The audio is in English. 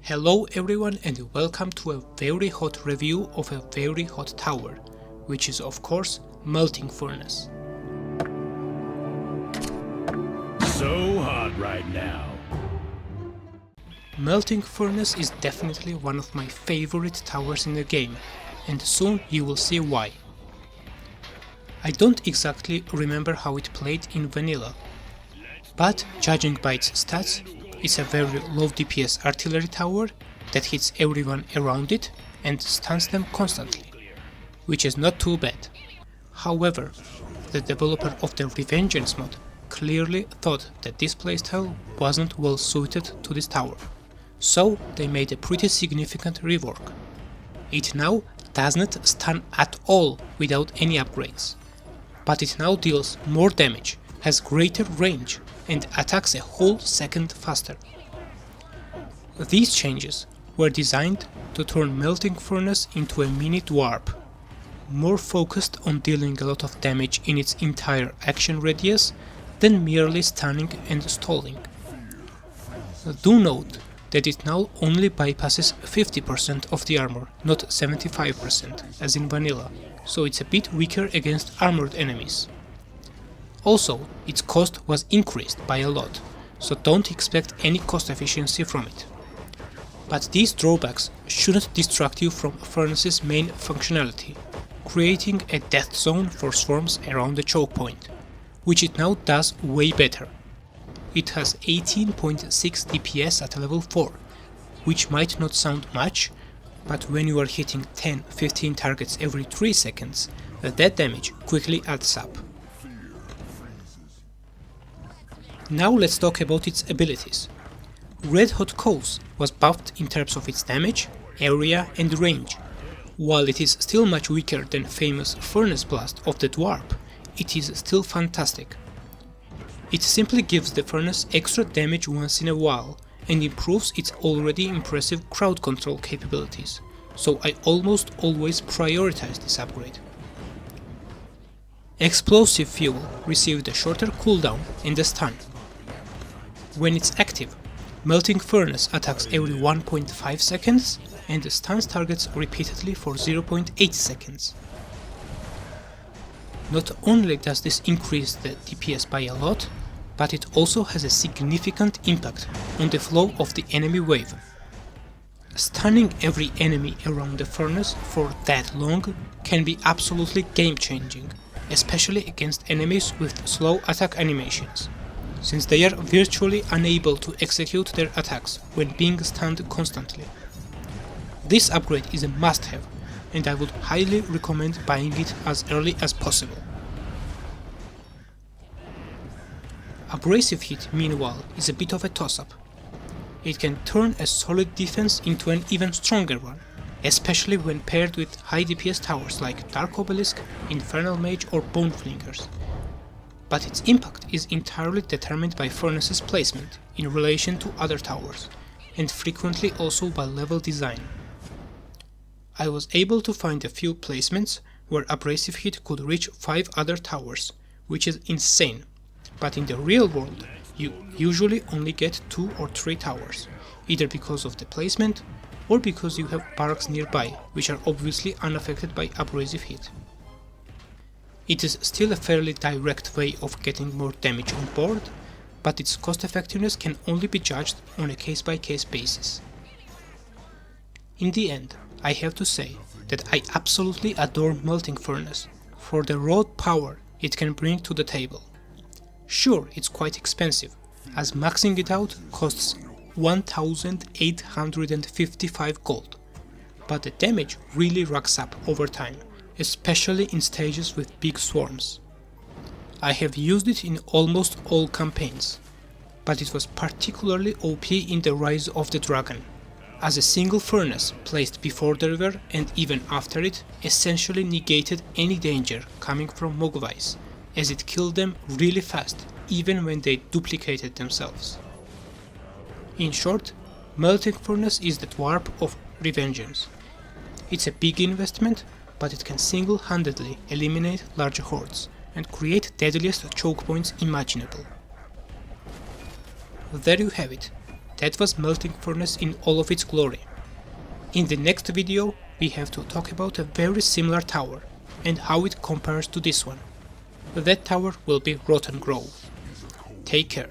Hello everyone and welcome to a very hot review of a very hot tower, which is of course Melting Furnace. So hot right now. Melting Furnace is definitely one of my favorite towers in the game, and soon you will see why. I don't exactly remember how it played in vanilla, but judging by its stats, it's a very low DPS artillery tower that hits everyone around it and stuns them constantly, which is not too bad. However, the developer of the ReVengeance mod clearly thought that this playstyle wasn't well suited to this tower, so they made a pretty significant rework. It now doesn't stun at all without any upgrades, but it now deals more damage, has greater range, and attacks a whole second faster. These changes were designed to turn Melting Furnace into a mini Dwaarp, more focused on dealing a lot of damage in its entire action radius than merely stunning and stalling. Do note that it now only bypasses 50% of the armor, not 75% as in vanilla, so it's a bit weaker against armored enemies. Also, its cost was increased by a lot, so don't expect any cost efficiency from it. But these drawbacks shouldn't distract you from Furnace's main functionality, creating a death zone for swarms around the choke point, which it now does way better. It has 18.6 DPS at level 4, which might not sound much, but when you are hitting 10-15 targets every 3 seconds, the death damage quickly adds up. Now let's talk about its abilities. Red Hot Coals was buffed in terms of its damage, area and range. While it is still much weaker than famous Furnace Blast of the Dwaarp, it is still fantastic. It simply gives the furnace extra damage once in a while and improves its already impressive crowd control capabilities, so I almost always prioritize this upgrade. Explosive Fuel received a shorter cooldown and a stun. When it's active, Melting Furnace attacks every 1.5 seconds and stuns targets repeatedly for 0.8 seconds. Not only does this increase the DPS by a lot, but it also has a significant impact on the flow of the enemy wave. Stunning every enemy around the furnace for that long can be absolutely game-changing, especially against enemies with slow attack animations, since they are virtually unable to execute their attacks when being stunned constantly. This upgrade is a must-have, and I would highly recommend buying it as early as possible. Abrasive Heat, meanwhile, is a bit of a toss-up. It can turn a solid defense into an even stronger one, especially when paired with high DPS towers like Dark Obelisk, Infernal Mage or Bone Flingers. But its impact is entirely determined by Furnace's placement in relation to other towers, and frequently also by level design. I was able to find a few placements where Abrasive Heat could reach 5 other towers, which is insane, but in the real world you usually only get 2 or 3 towers, either because of the placement or because you have barracks nearby, which are obviously unaffected by Abrasive Heat. It is still a fairly direct way of getting more damage on board, but its cost effectiveness can only be judged on a case-by-case basis. In the end, I have to say that I absolutely adore Melting Furnace for the raw power it can bring to the table. Sure, it's quite expensive, as maxing it out costs 1,855 gold, but the damage really racks up over time, especially in stages with big swarms. I have used it in almost all campaigns, but it was particularly OP in the Rise of the Dragon, as a single furnace placed before the river and even after it essentially negated any danger coming from Mogwais, as it killed them really fast even when they duplicated themselves. In short, Melting Furnace is the Dwaarp of ReVengeance. It's a big investment, but it can single-handedly eliminate large hordes and create deadliest choke points imaginable. There you have it, That was Melting Furnace in all of its glory. In the next video, we have to talk about a very similar tower and how it compares to this one. That tower will be Rotten Grove. Take care.